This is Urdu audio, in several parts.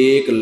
1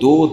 2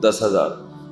10,000।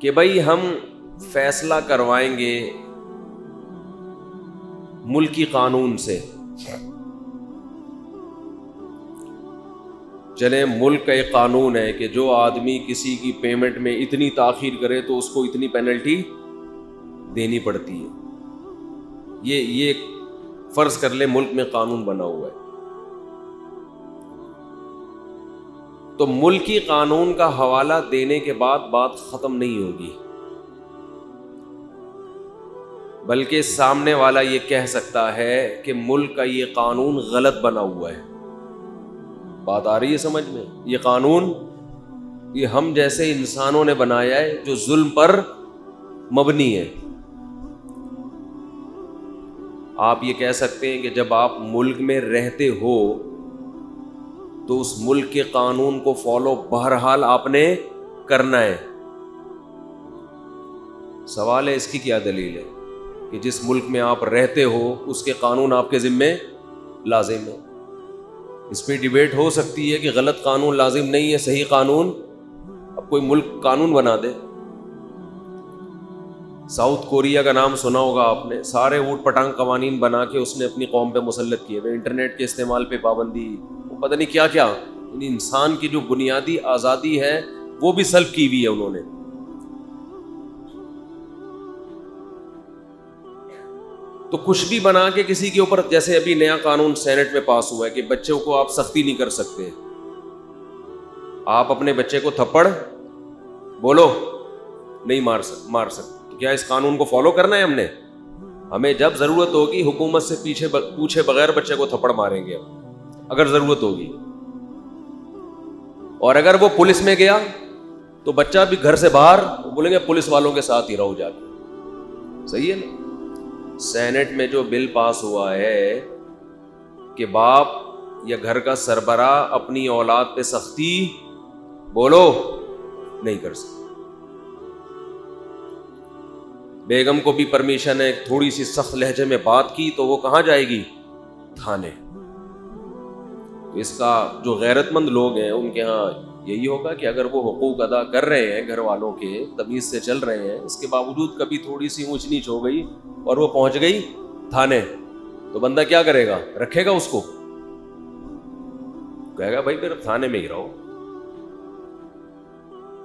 کہ بھائی ہم فیصلہ کروائیں گے ملکی قانون سے. چلیں ملک کا ایک قانون ہے کہ جو آدمی کسی کی پیمنٹ میں اتنی تاخیر کرے تو اس کو اتنی پینلٹی دینی پڑتی ہے. یہ فرض کر لے ملک میں قانون بنا ہوا ہے. تو ملکی قانون کا حوالہ دینے کے بعد بات ختم نہیں ہوگی، بلکہ سامنے والا یہ کہہ سکتا ہے کہ ملک کا یہ قانون غلط بنا ہوا ہے. بات آ رہی ہے سمجھ میں؟ یہ قانون یہ ہم جیسے انسانوں نے بنایا ہے جو ظلم پر مبنی ہے. آپ یہ کہہ سکتے ہیں کہ جب آپ ملک میں رہتے ہو تو اس ملک کے قانون کو فالو بہرحال آپ نے کرنا ہے. سوال ہے اس کی کیا دلیل ہے کہ جس ملک میں آپ رہتے ہو اس کے قانون آپ کے ذمے لازم ہے. اس پہ ڈیبیٹ ہو سکتی ہے کہ غلط قانون لازم نہیں ہے، صحیح قانون. اب کوئی ملک قانون بنا دے، ساؤتھ کوریا کا نام سنا ہوگا آپ نے، سارے اوٹ پٹانگ قوانین بنا کے اس نے اپنی قوم پہ مسلط کیے ہوئے، انٹرنیٹ کے استعمال پہ پابندی، وہ پتہ نہیں کیا کیا. انسان کی جو بنیادی آزادی ہے وہ بھی سلب کی ہوئی ہے انہوں نے. تو کچھ بھی بنا کے کسی کے اوپر، جیسے ابھی نیا قانون سینٹ میں پاس ہوا ہے کہ بچوں کو آپ سختی نہیں کر سکتے. آپ اپنے بچے کو تھپڑ بولو نہیں مار سکتے. کیا اس قانون کو فالو کرنا ہے ہم نے؟ ہمیں جب ضرورت ہوگی حکومت سے پوچھے بغیر بچے کو تھپڑ ماریں گے اگر ضرورت ہوگی. اور اگر وہ پولیس میں گیا تو بچہ بھی گھر سے باہر بولیں گے پولیس والوں کے ساتھ ہی رہو جا کے. صحیح ہے نا؟ سینٹ میں جو بل پاس ہوا ہے کہ باپ یا گھر کا سربراہ اپنی اولاد پہ سختی بولو نہیں کر سکتے. بیگم کو بھی پرمیشن ہے، تھوڑی سی سخت لہجے میں بات کی تو وہ کہاں جائے گی؟ تھانے. اس کا جو غیرت مند لوگ ہیں ان کے ہاں یہی ہوگا کہ اگر وہ حقوق ادا کر رہے ہیں گھر والوں کے، تمیز سے چل رہے ہیں، اس کے باوجود کبھی تھوڑی سی اونچ نیچ ہو گئی اور وہ پہنچ گئی تھانے، تو بندہ کیا کرے گا؟ رکھے گا اس کو؟ کہے گا بھائی پھر تھانے میں ہی رہو.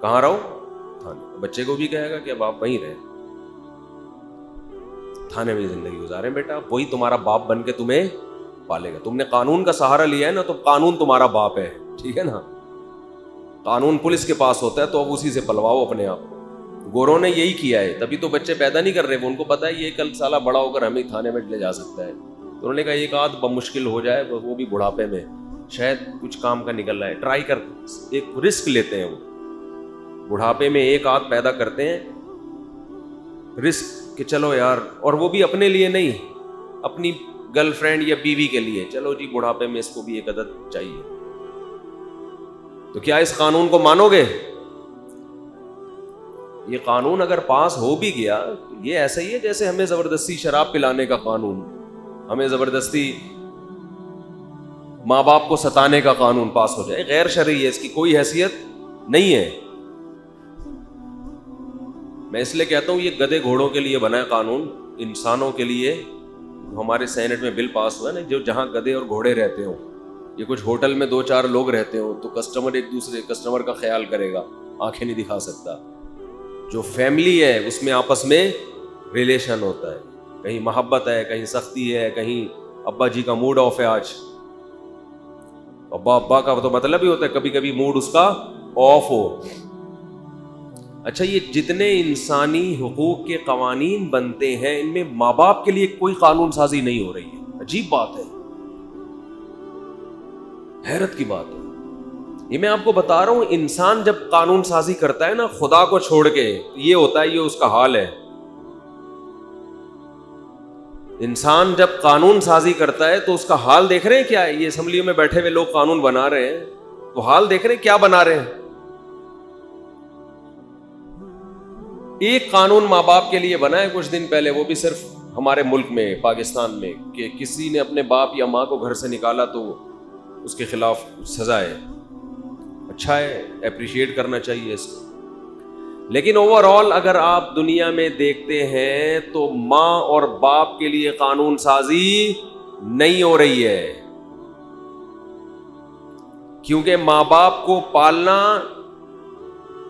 کہاں رہو؟ تھانے. بچے کو بھی کہے گا کہ اب آپ وہیں رہیں، تھانے میں زندگی گزاریں بیٹا، وہی تمہارا باپ بن کے تمہیں پالے گا. تم نے قانون کا سہارا لیا ہے نا تو قانون تمہارا باپ ہے، ٹھیک ہے نا؟ قانون پولیس کے پاس ہوتا ہے تو اب اسی سے پلواؤ اپنے آپ کو. گوروں نے یہی کیا ہے، تبھی تو بچے پیدا نہیں کر رہے. وہ ان کو پتا ہے یہ کل سالہ بڑا ہو کر ہمیں تھانے میں لے جا سکتا ہے. تو انہوں نے کہا ایک آدھ بمشکل ہو جائے، وہ بھی بڑھاپے میں، شاید کچھ کام کا نکل رہا ہے، ٹرائی کر، ایک رسک لیتے ہیں. وہ بڑھاپے میں ایک آدھ پیدا کرتے ہیں، رسک کہ چلو یار، اور وہ بھی اپنے لیے نہیں، اپنی گرل فرینڈ یا بیوی کے لیے، چلو جی بڑھاپے میں اس کو بھی ایک عدد چاہیے. تو کیا اس قانون کو مانو گے؟ یہ قانون اگر پاس ہو بھی گیا تو یہ ایسا ہی ہے جیسے ہمیں زبردستی شراب پلانے کا قانون، ہمیں زبردستی ماں باپ کو ستانے کا قانون پاس ہو جائے. غیر شرعی ہے، اس کی کوئی حیثیت نہیں ہے. میں اس لیے کہتا ہوں یہ گدھے گھوڑوں کے لیے بنا ہے قانون، انسانوں کے لیے. ہمارے سینٹ میں بل پاس ہوا ہے نا، جو جہاں گدھے اور گھوڑے رہتے ہوں، یہ کچھ ہوٹل میں 2-4 لوگ رہتے ہوں تو کسٹمر ایک دوسرے کسٹمر کا خیال کرے گا، آنکھیں نہیں دکھا سکتا. جو فیملی ہے اس میں آپس میں ریلیشن ہوتا ہے، کہیں محبت ہے، کہیں سختی ہے، کہیں ابا جی کا موڈ آف ہے آج. ابا کا تو مطلب ہی ہوتا ہے کبھی کبھی موڈ اس کا آف ہو. اچھا، یہ جتنے انسانی حقوق کے قوانین بنتے ہیں ان میں ماں باپ کے لیے کوئی قانون سازی نہیں ہو رہی ہے. عجیب بات ہے، حیرت کی بات ہے. یہ میں آپ کو بتا رہا ہوں، انسان جب قانون سازی کرتا ہے نا خدا کو چھوڑ کے، یہ ہوتا ہے، یہ اس کا حال ہے. انسان جب قانون سازی کرتا ہے تو اس کا حال دیکھ رہے ہیں کیا ہے؟ یہ اسمبلیوں میں بیٹھے ہوئے لوگ قانون بنا رہے ہیں تو حال دیکھ رہے ہیں کیا بنا رہے ہیں. ایک قانون ماں باپ کے لیے بنا ہے کچھ دن پہلے، وہ بھی صرف ہمارے ملک میں، پاکستان میں، کہ کسی نے اپنے باپ یا ماں کو گھر سے نکالا تو اس کے خلاف سزا ہے. اچھا ہے، اپریشیٹ کرنا چاہیے اس کو. لیکن اوور آل اگر آپ دنیا میں دیکھتے ہیں تو ماں اور باپ کے لیے قانون سازی نہیں ہو رہی ہے، کیونکہ ماں باپ کو پالنا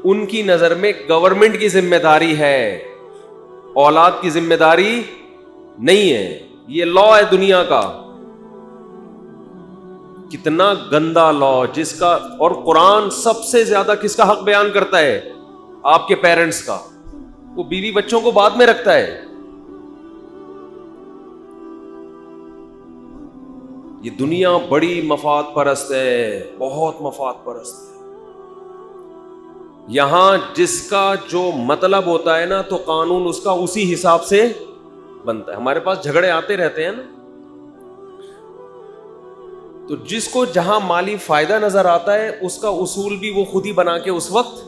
ان کی نظر میں گورنمنٹ کی ذمہ داری ہے، اولاد کی ذمہ داری نہیں ہے. یہ لا ہے دنیا کا، کتنا گندا لا، جس کا، اور قرآن سب سے زیادہ کس کا حق بیان کرتا ہے؟ آپ کے پیرنٹس کا. وہ بیوی بچوں کو بعد میں رکھتا ہے. یہ دنیا بڑی مفاد پرست ہے، بہت مفاد پرست ہے. یہاں جس کا جو مطلب ہوتا ہے نا تو قانون اس کا اسی حساب سے بنتا ہے. ہمارے پاس جھگڑے آتے رہتے ہیں نا، تو جس کو جہاں مالی فائدہ نظر آتا ہے اس کا اصول بھی وہ خود ہی بنا کے اس وقت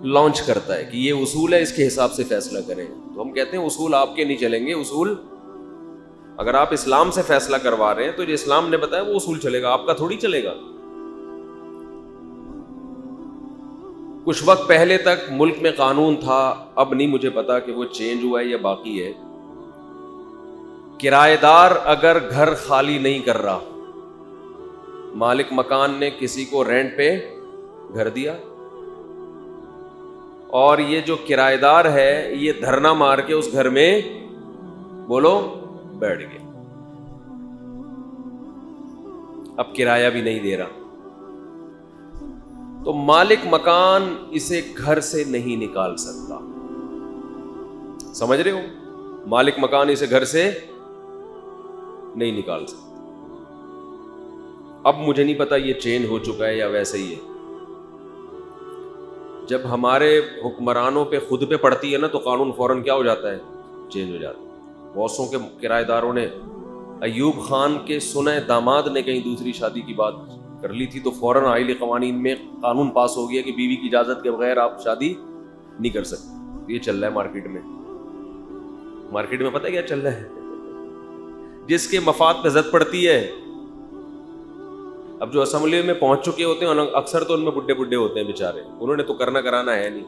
لانچ کرتا ہے کہ یہ اصول ہے، اس کے حساب سے فیصلہ کریں. تو ہم کہتے ہیں اصول آپ کے نہیں چلیں گے. اصول اگر آپ اسلام سے فیصلہ کروا رہے ہیں تو جو اسلام نے بتایا وہ اصول چلے گا، آپ کا تھوڑی چلے گا. کچھ وقت پہلے تک ملک میں قانون تھا، اب نہیں مجھے پتا کہ وہ چینج ہوا ہے یا باقی ہے. کرایہ دار اگر گھر خالی نہیں کر رہا، مالک مکان نے کسی کو رینٹ پہ گھر دیا اور یہ جو کرایہ دار ہے یہ دھرنا مار کے اس گھر میں بولو بیٹھ گیا، اب کرایہ بھی نہیں دے رہا، تو مالک مکان اسے گھر سے نہیں نکال سکتا. سمجھ رہے ہو؟ مالک مکان اسے گھر سے نہیں نکال سکتا. اب مجھے نہیں پتا یہ چینج ہو چکا ہے یا ویسے ہی ہے. جب ہمارے حکمرانوں پہ خود پہ پڑتی ہے نا تو قانون فوراً کیا ہو جاتا ہے؟ چینج ہو جاتا ہے. بہت سو کے کرایہ داروں نے، ایوب خان کے سنہ داماد نے کہیں دوسری شادی کی بات کر لی تھی تو فوراً آئلی قوانین میں قانون پاس ہو گیا کہ بیوی کی اجازت کے بغیر آپ شادی نہیں کر سکتے. یہ چل رہا ہے مارکیٹ میں. مارکیٹ میں پتہ کیا چل رہا ہے؟ جس کے مفاد پہ زد پڑتی ہے. اب جو اسمبلی میں پہنچ چکے ہوتے ہیں اکثر تو ان میں بڈھے بڈھے ہوتے ہیں بیچارے، انہوں نے تو کرنا کرانا ہے نہیں.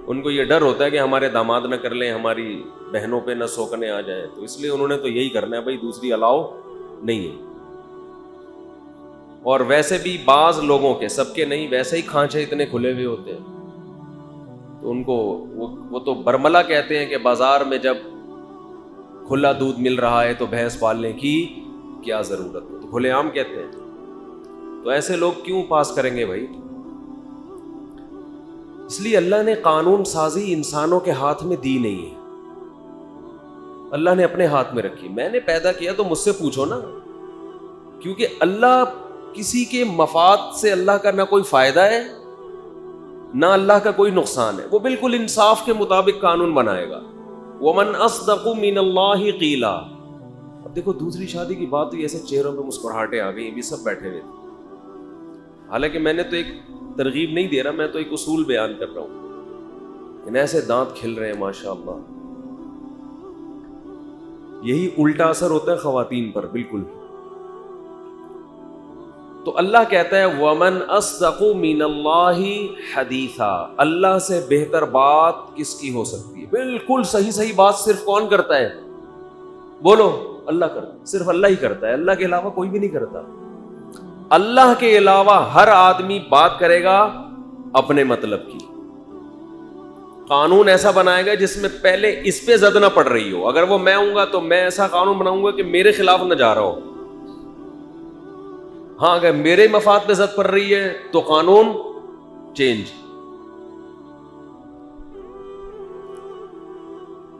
ان کو یہ ڈر ہوتا ہے کہ ہمارے داماد نہ کر لیں، ہماری بہنوں پہ نہ سوکنے آ جائیں، تو اس لیے انہوں نے تو یہی کرنا ہے بھائی، دوسری الاؤ نہیں ہے. اور ویسے بھی بعض لوگوں کے، سب کے نہیں، ویسے ہی کھانچے اتنے کھلے ہوئے ہوتے ہیں تو ان کو وہ تو برملا کہتے ہیں کہ بازار میں جب کھلا دودھ مل رہا ہے تو بھینس پالنے کی کیا ضرورت ہے، تو کھلے عام کہتے ہیں. تو ایسے لوگ کیوں پاس کریں گے بھائی؟ اس لیے اللہ نے قانون سازی انسانوں کے ہاتھ میں دی نہیں ہے، اللہ نے اپنے ہاتھ میں رکھی. میں نے پیدا کیا تو مجھ سے پوچھو نا، کیونکہ اللہ کسی کے مفاد سے، اللہ کا نہ کوئی فائدہ ہے نہ اللہ کا کوئی نقصان ہے. وہ بالکل انصاف کے مطابق قانون بنائے گا. وَمَنْ أَصْدَقُ مِنَ اللَّهِ قِيلًا. اب دیکھو دوسری شادی کی بات ہوئی، ایسے چہروں پہ مسکراہٹیں آ گئی، بھی سب بیٹھے ہوئے تھے. حالانکہ میں نے تو ایک ترغیب نہیں دے رہا، میں تو ایک اصول بیان کر رہا ہوں. ان ایسے دانت کھل رہے ہیں ماشاءاللہ. یہی الٹا اثر ہوتا ہے خواتین پر بالکل. تو اللہ کہتا ہے وَمَنْ أَصْدَقُ مِنَ اللَّهِ حَدِيثًا. اللہ سے بہتر بات کس کی ہو سکتی ہے؟ بالکل صحیح بات صرف کون کرتا ہے؟ بولو، اللہ کرتا ہے. صرف اللہ ہی کرتا ہے، اللہ کے علاوہ کوئی بھی نہیں کرتا. اللہ کے علاوہ ہر آدمی بات کرے گا اپنے مطلب کی. قانون ایسا بنائے گا جس میں پہلے اس پہ زد نہ پڑ رہی ہو. اگر وہ میں ہوں گا تو میں ایسا قانون بناؤں گا کہ میرے خلاف نہ جا رہا ہو. ہاں اگر میرے مفاد پہ زد پڑ رہی ہے تو قانون چینج.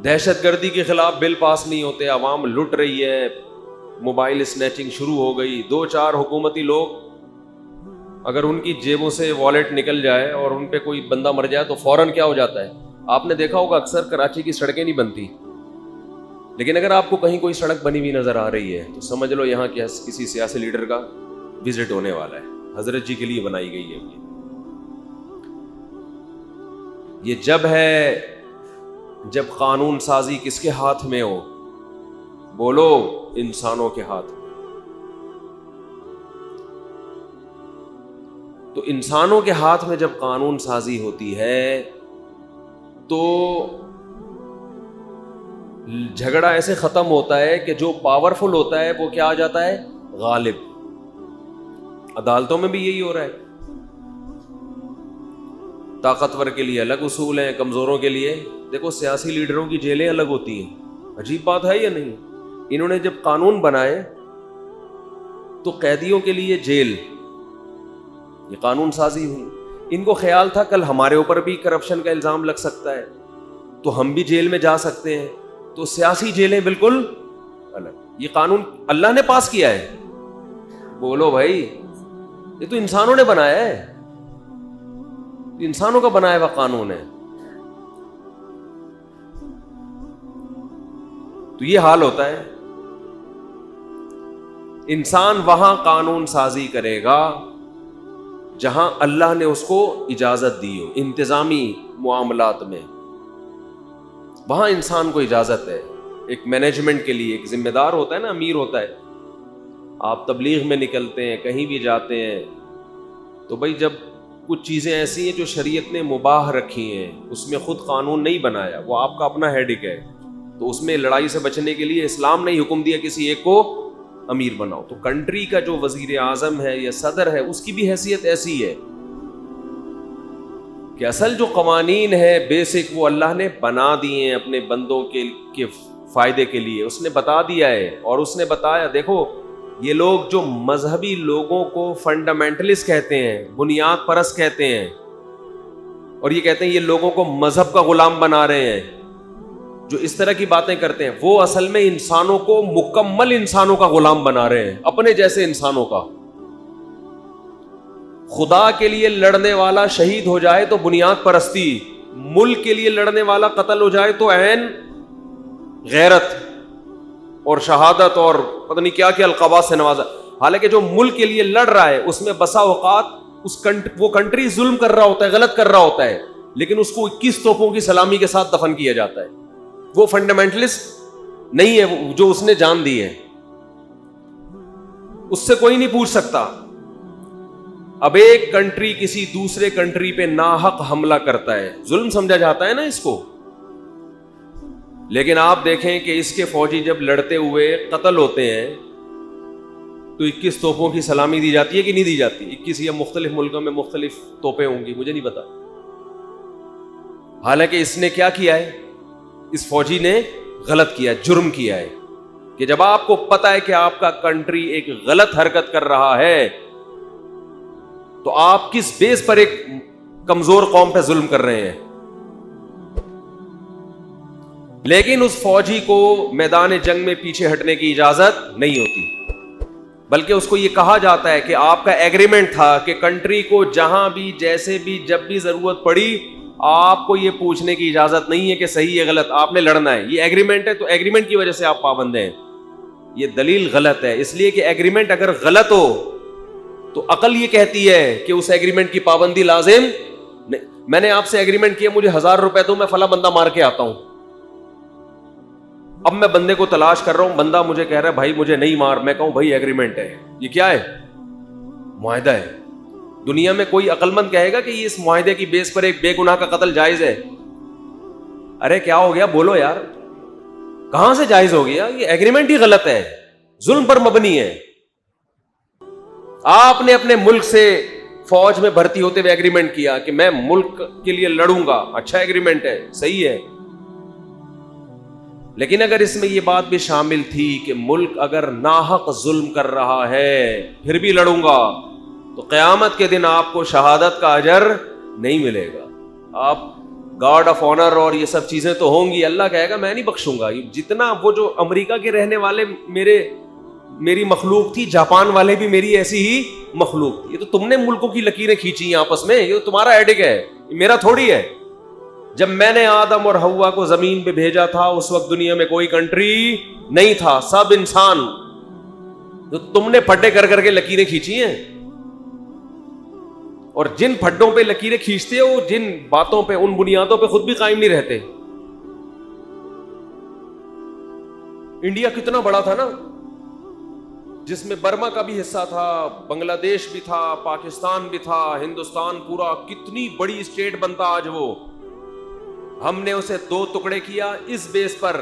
دہشت گردی کے خلاف بل پاس نہیں ہوتے، عوام لٹ رہی ہے، موبائل اسنیچنگ شروع ہو گئی. 2-4 حکومتی لوگ اگر ان کی جیبوں سے والیٹ نکل جائے اور ان پہ کوئی بندہ مر جائے تو فوراً کیا ہو جاتا ہے؟ آپ نے دیکھا ہوگا اکثر کراچی کی سڑکیں نہیں بنتی، لیکن اگر آپ کو کہیں کوئی سڑک بنی ہوئی نظر آ رہی ہے تو سمجھ لو یہاں کسی سیاسی لیڈر کا وزٹ ہونے والا ہے. حضرت جی کے لیے بنائی گئی ہے. یہ جب ہے جب قانون سازی کس کے ہاتھ میں ہو؟ بولو، انسانوں کے ہاتھ میں. تو انسانوں کے ہاتھ میں جب قانون سازی ہوتی ہے تو جھگڑا ایسے ختم ہوتا ہے کہ جو پاورفل ہوتا ہے وہ کیا آ جاتا ہے؟ غالب. عدالتوں میں بھی یہی ہو رہا ہے. طاقتور کے لیے الگ اصول ہیں, کمزوروں کے لیے. دیکھو سیاسی لیڈروں کی جیلیں الگ ہوتی ہیں, عجیب بات ہے یا نہیں؟ انہوں نے جب قانون بنائے تو قیدیوں کے لیے جیل, یہ قانون سازی ہوئی. ان کو خیال تھا کل ہمارے اوپر بھی کرپشن کا الزام لگ سکتا ہے تو ہم بھی جیل میں جا سکتے ہیں, تو سیاسی جیلیں بالکل الگ. یہ قانون اللہ نے پاس کیا ہے. بولو بھائی, یہ تو انسانوں نے بنایا ہے, انسانوں کا بنایا ہوا قانون ہے. تو یہ حال ہوتا ہے. انسان وہاں قانون سازی کرے گا جہاں اللہ نے اس کو اجازت دی ہو. انتظامی معاملات میں وہاں انسان کو اجازت ہے. ایک مینجمنٹ کے لیے ایک ذمہ دار ہوتا ہے نا, امیر ہوتا ہے. آپ تبلیغ میں نکلتے ہیں, کہیں بھی جاتے ہیں, تو بھائی جب کچھ چیزیں ایسی ہیں جو شریعت نے مباح رکھی ہیں, اس میں خود قانون نہیں بنایا, وہ آپ کا اپنا ہیڈک ہے, تو اس میں لڑائی سے بچنے کے لیے اسلام نے حکم دیا کسی ایک کو امیر بناؤ. تو کنٹری کا جو وزیر اعظم ہے یا صدر ہے اس کی بھی حیثیت ایسی ہے کہ اصل جو قوانین ہے بیسک وہ اللہ نے بنا دیے ہیں اپنے بندوں کے فائدے کے لیے. اس نے بتا دیا ہے, اور اس نے بتایا دیکھو یہ لوگ جو مذہبی لوگوں کو فنڈامنٹلسٹ کہتے ہیں, بنیاد پرست کہتے ہیں, اور یہ کہتے ہیں یہ لوگوں کو مذہب کا غلام بنا رہے ہیں, جو اس طرح کی باتیں کرتے ہیں, وہ اصل میں انسانوں کو مکمل انسانوں کا غلام بنا رہے ہیں, اپنے جیسے انسانوں کا. خدا کے لیے لڑنے والا شہید ہو جائے تو بنیاد پرستی, ملک کے لیے لڑنے والا قتل ہو جائے تو عین غیرت اور شہادت اور پتہ نہیں کیا کیا القابات سے نوازا. حالانکہ جو ملک کے لیے لڑ رہا ہے اس میں بسا اوقات وہ کنٹری ظلم کر رہا ہوتا ہے, غلط کر رہا ہوتا ہے, لیکن اس کو 21 توپوں کی سلامی کے ساتھ دفن کیا جاتا ہے. وہ فنڈامنٹلسٹ نہیں ہے جو اس نے جان دی ہے, اس سے کوئی نہیں پوچھ سکتا. اب ایک کنٹری کسی دوسرے کنٹری پہ ناحق حملہ کرتا ہے, ظلم سمجھا جاتا ہے نا اس کو, لیکن آپ دیکھیں کہ اس کے فوجی جب لڑتے ہوئے قتل ہوتے ہیں تو 21 توپوں کی سلامی دی جاتی ہے کہ نہیں دی جاتی؟ 21 یا مختلف ملکوں میں مختلف توپیں ہوں گی, مجھے نہیں پتا. حالانکہ اس نے کیا کیا ہے, اس فوجی نے غلط کیا, جرم کیا ہے, کہ جب آپ کو پتا ہے کہ آپ کا کنٹری ایک غلط حرکت کر رہا ہے تو آپ کس بیس پر ایک کمزور قوم پہ ظلم کر رہے ہیں. لیکن اس فوجی کو میدان جنگ میں پیچھے ہٹنے کی اجازت نہیں ہوتی, بلکہ اس کو یہ کہا جاتا ہے کہ آپ کا ایگریمنٹ تھا کہ کنٹری کو جہاں بھی جیسے بھی جب بھی ضرورت پڑی آپ کو یہ پوچھنے کی اجازت نہیں ہے کہ صحیح ہے غلط, آپ نے لڑنا ہے. یہ ایگریمنٹ ہے تو ایگریمنٹ کی وجہ سے آپ پابند ہیں. یہ دلیل غلط ہے, اس لیے کہ ایگریمنٹ اگر غلط ہو تو عقل یہ کہتی ہے کہ اس ایگریمنٹ کی پابندی لازم نہیں. میں نے آپ سے ایگریمنٹ کیا مجھے 1000 روپے دو, میں فلاں بندہ مار کے آتا ہوں. اب میں بندے کو تلاش کر رہا ہوں, بندہ مجھے کہہ رہا ہے بھائی مجھے نہیں مار, میں کہوں بھائی ایگریمنٹ ہے. یہ کیا ہے؟ معاہدہ ہے. دنیا میں کوئی عقل مند کہے گا کہ یہ اس معاہدے کی بیس پر ایک بے گناہ کا قتل جائز ہے؟ ارے کیا ہو گیا بولو یار, کہاں سے جائز ہو گیا؟ یہ ایگریمنٹ ہی غلط ہے, ظلم پر مبنی ہے. آپ نے اپنے ملک سے فوج میں بھرتی ہوتے ہوئے ایگریمنٹ کیا کہ میں ملک کے لیے لڑوں گا, اچھا ایگریمنٹ ہے, صحیح ہے. لیکن اگر اس میں یہ بات بھی شامل تھی کہ ملک اگر ناحق ظلم کر رہا ہے پھر بھی لڑوں گا, تو قیامت کے دن آپ کو شہادت کا اجر نہیں ملے گا. آپ گارڈ آف آنر اور یہ سب چیزیں تو ہوں گی, اللہ کہے گا میں نہیں بخشوں گا. جتنا وہ جو امریکہ کے رہنے والے میری مخلوق تھی, جاپان والے بھی میری ایسی ہی مخلوق تھی. یہ تو تم نے ملکوں کی لکیریں کھینچی ہیں آپس میں, یہ تو تمہارا ایڈک ہے, یہ میرا تھوڑی ہے. جب میں نے آدم اور حوا کو زمین پہ بھیجا تھا اس وقت دنیا میں کوئی کنٹری نہیں تھا, سب انسان. تو تم نے پھڈے کر کر کے لکیریں کھینچی ہیں, اور جن پھڈوں پہ لکیریں کھینچتے ہو, جن باتوں پہ, ان بنیادوں پہ خود بھی قائم نہیں رہتے. انڈیا کتنا بڑا تھا نا, جس میں برما کا بھی حصہ تھا, بنگلہ دیش بھی تھا, پاکستان بھی تھا, ہندوستان پورا, کتنی بڑی اسٹیٹ بنتا آج وہ. ہم نے اسے 2 ٹکڑے کیا اس بیس پر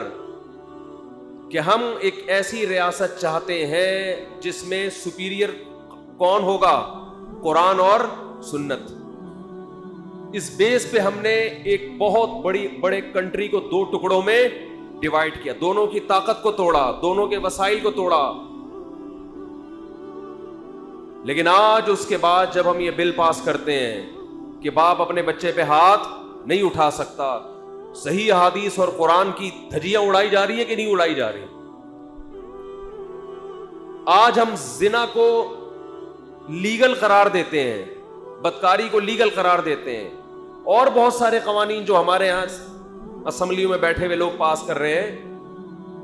کہ ہم ایک ایسی ریاست چاہتے ہیں جس میں سپیریئر کون ہوگا؟ قرآن اور سنت. اس بیس پہ ہم نے ایک بہت بڑے کنٹری کو 2 ٹکڑوں میں ڈیوائیڈ کیا, دونوں کی طاقت کو توڑا, دونوں کے وسائل کو توڑا. لیکن آج اس کے بعد جب ہم یہ بل پاس کرتے ہیں کہ باپ اپنے بچے پہ ہاتھ نہیں اٹھا سکتا, صحیح احادیث اور قرآن کی دھجیاں اڑائی جا رہی ہے کہ نہیں اڑائی جا رہی؟ آج ہم زنا کو لیگل قرار دیتے ہیں, بدکاری کو لیگل قرار دیتے ہیں, اور بہت سارے قوانین جو ہمارے یہاں اسمبلیوں میں بیٹھے ہوئے لوگ پاس کر رہے ہیں.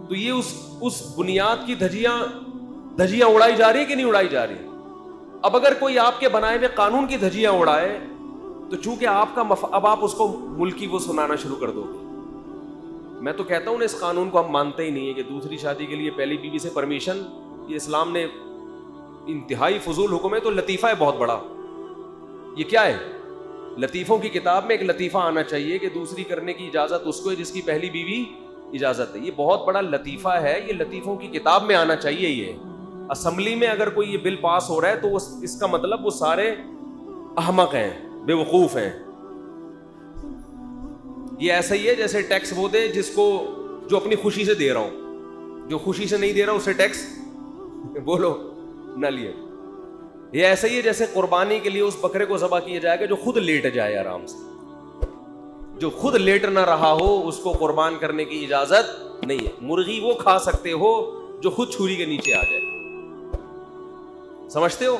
تو یہ اس بنیاد کی دھجیاں اڑائی جا رہی ہے کہ نہیں اڑائی جا رہی؟ اب اگر کوئی آپ کے بنائے ہوئے قانون کی دھجیاں اڑائے تو چونکہ آپ کا اب آپ اس کو ملکی وہ سنانا شروع کر دو گے. میں تو کہتا ہوں اس قانون کو ہم مانتے ہی نہیں ہے کہ دوسری شادی کے لیے پہلی بیوی سے پرمیشن, یہ اسلام نے انتہائی فضول حکم ہے. تو لطیفہ ہے بہت بڑا, یہ کیا ہے؟ لطیفوں کی کتاب میں ایک لطیفہ آنا چاہیے کہ دوسری کرنے کی اجازت اس کو ہے جس کی پہلی بیوی اجازت ہے. یہ بہت بڑا لطیفہ ہے, یہ لطیفوں کی کتاب میں آنا چاہیے. یہ اسمبلی میں اگر کوئی یہ بل پاس ہو رہا ہے تو اس کا مطلب وہ سارے احمق ہیں, بے وقوف ہیں. یہ ایسا ہی ہے جیسے ٹیکس وہ دے جو اپنی خوشی سے دے رہا ہوں, جو خوشی سے نہیں دے رہا اسے ٹیکس بولو نہ لیے. یہ ایسا ہی ہے جیسے قربانی کے لیے اس بکرے کو ذبح کیا جائے گا جو خود لیٹ جائے آرام سے. جو خود لیٹ نہ رہا ہو اس کو قربان کرنے کی اجازت نہیں ہے. مرغی وہ کھا سکتے ہو جو خود چھری کے نیچے آ جائے. سمجھتے ہو؟